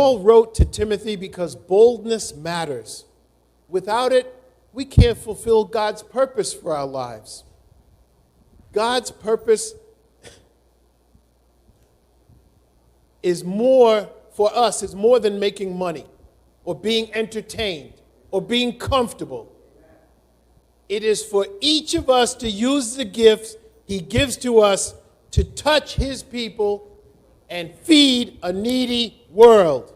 Paul wrote to Timothy because boldness matters. Without it, we can't fulfill God's purpose for our lives. God's purpose is more for us, is more than making money or being entertained or being comfortable. It is for each of us to use the gifts he gives to us to touch his people and feed a needy world.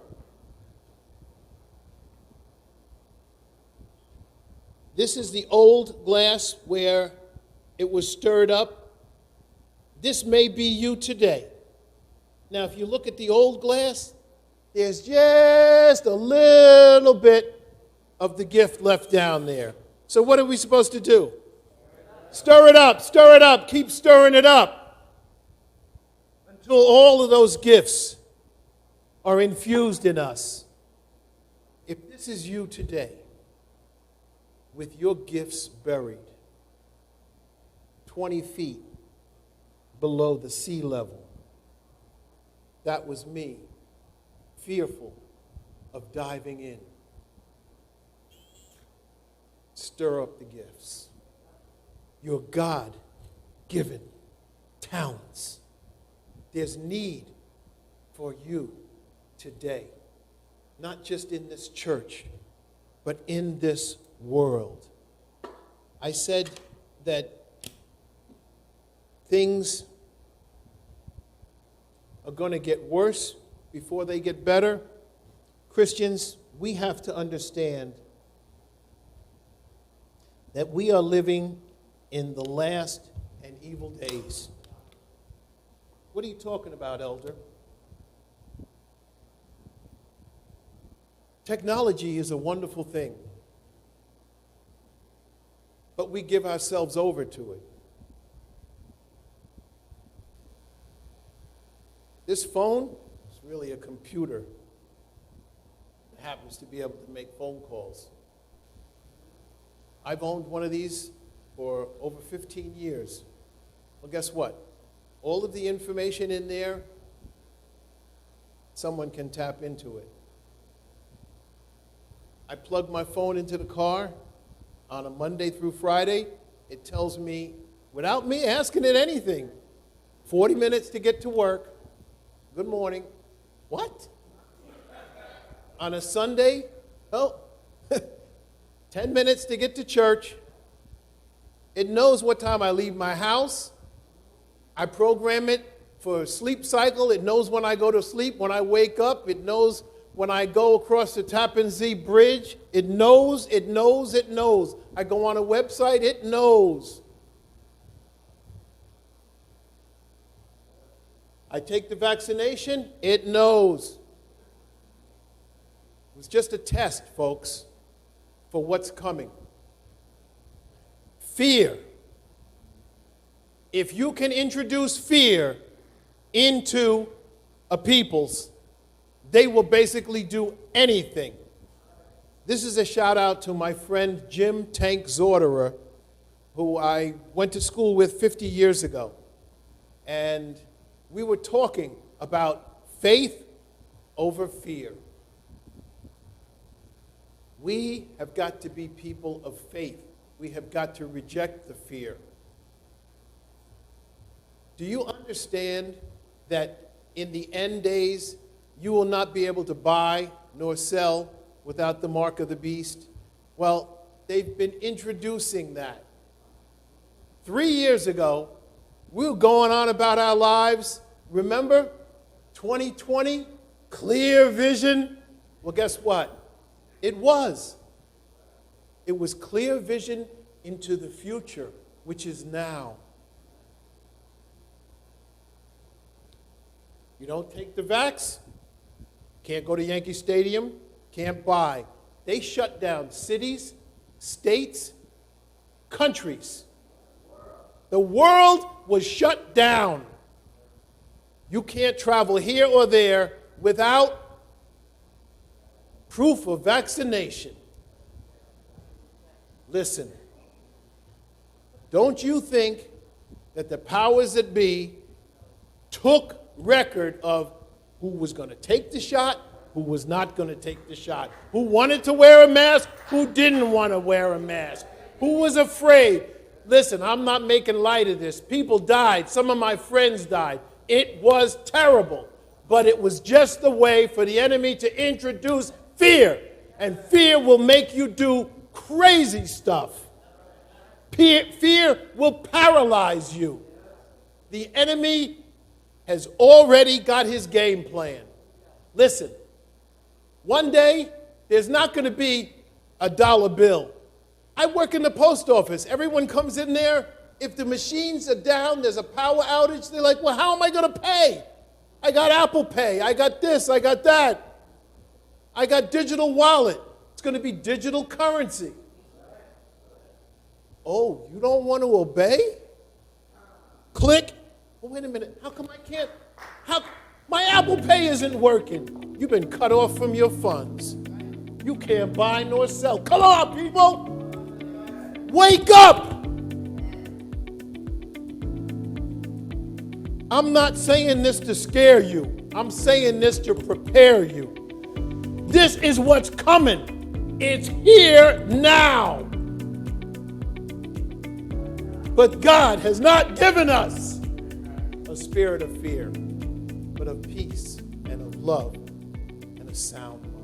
This is the old glass where it was stirred up. This may be you today. Now, if you look at the old glass, there's just a little bit of the gift left down there. So what are we supposed to do? Stir it up, keep stirring it up until all of those gifts are infused in us. If this is you today, with your gifts buried 20 feet below the sea level, that was me, fearful of diving in. Stir up the gifts. Your God-given talents. There's need for you today, not just in this church, but in this world. I said that things are going to get worse before they get better. Christians, we have to understand that we are living in the last and evil days. What are you talking about, elder? Technology is a wonderful thing, but we give ourselves over to it. This phone is really a computer. It happens to be able to make phone calls. I've owned one of these for over 15 years. Well, guess what? All of the information in there, someone can tap into it. I plug my phone into the car on a Monday through Friday. It tells me, without me asking it anything, 40 minutes to get to work. Good morning. What? On a Sunday? Oh, 10 minutes to get to church. It knows what time I leave my house. I program it for a sleep cycle. It knows when I go to sleep, when I wake up. It knows when I go across the Tappan Zee Bridge. It knows. I go on a website, it knows. I take the vaccination, it knows. It was just a test, folks, for what's coming. Fear. If you can introduce fear into a people's, they will basically do anything. This is a shout out to my friend Jim Tank Zorderer, who I went to school with 50 years ago. And we were talking about faith over fear. We have got to be people of faith. We have got to reject the fear. Do you understand that in the end days, you will not be able to buy nor sell without the mark of the beast? Well, they've been introducing that. 3 years ago, we were going on about our lives. Remember, 2020, clear vision. Well, guess what? It was. It was clear vision into the future, which is now. You don't take the vax, can't go to Yankee Stadium, can't buy. They shut down cities, states, countries. The world was shut down. You can't travel here or there without proof of vaccination. Listen, don't you think that the powers that be took record of who was going to take the shot who was not going to take the shot, who wanted to wear a mask, who didn't want to wear a mask, who was afraid. Listen, I'm not making light of this. People died. Some of my friends died. It was terrible, but it was just the way for the enemy to introduce fear, and fear will make you do crazy stuff. Fear will paralyze you. The enemy has already got his game plan. Listen, one day there's not going to be a dollar bill. I work in the post office. Everyone comes in there. If the machines are down, there's a power outage, they're like, well, how am I going to pay? I got Apple Pay. I got this. I got that. I got digital wallet. It's going to be digital currency. Oh, you don't want to obey? Click. Oh, wait a minute. How come I can't? My Apple Pay isn't working. You've been cut off from your funds. You can't buy nor sell. Come on, people. Wake up. I'm not saying this to scare you. I'm saying this to prepare you. This is what's coming. It's here now. But God has not given us a spirit of fear, but of peace and of love and a sound mind.